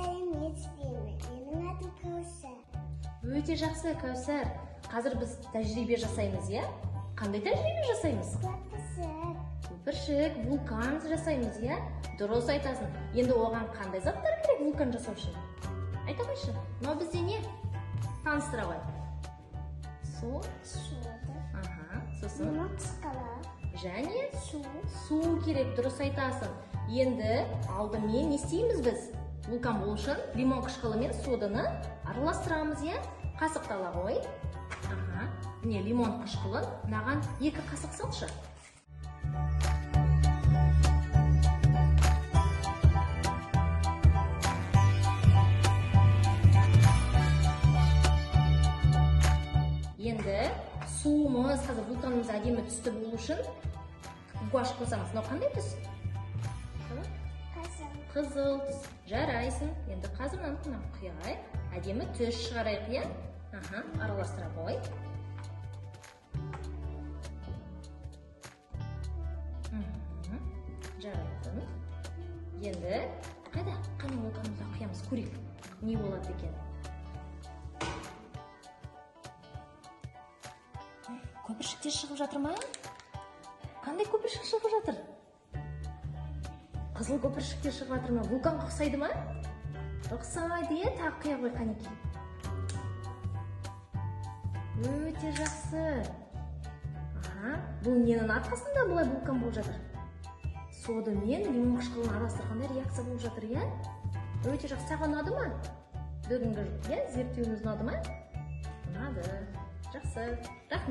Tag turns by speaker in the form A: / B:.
A: Сәлеметсіздер ме? Менің атым Кәусар.
B: Өте жақсы, Кәусар. Қазір біз тәжірибе жасаймыз, иә? Қандай тәжірибе жасаймыз? Көпіршік, вулкан жасаймыз, иә? Дұрыс айтасың. Енді оған қандай заттар керек вулкан жасау үшін? Айта қойшы. Мынау бізде не? Таныстыра қой. Су. Сосын.
A: Лимон қышқылы.
B: Және
A: Су.
B: су керек, дұрыс айтасың. Енді алдымен не істейміз біз? Вулкан болу үшін лимон қышқылы мен соданы араластырамыз, иә? Қасықты ала қой. Міне лимон қышқылын маған 2 қасық салшы. Енді суымыз, қазір вулканымыз әдемі түсті болу үшін гуашь қосамыз. Мынау қандай түс? Қызыл түс. Жарайсың. Енді қазір мынаны құяйық. Әдемі түс шығарайық, иә? Араластыра қой. Жарайсың. Енді қайда? Қане вулканымызды құямыз, көрейік. Не болады екен? Көпіршіктер шығып жатыр ма? Қандай көпіршік шығып жатыр? Қызыл көпіршіктер шығып жатыр ма? Вулканға ұқсайды ма? Ұқсайды, иә? Тағы құя қой, қанекей. Өте жақсы. Бұл ненің арқасында бұлай вулкан болып жатыр? Сода мен лимон қышқылын араластырғанда реакция болып жатыр, иә? Өте жақсы. Саған ұнады ма? Бүгінгі зерттеуіміз ұнады ма? Ұнады. Жақсы. Рахмет.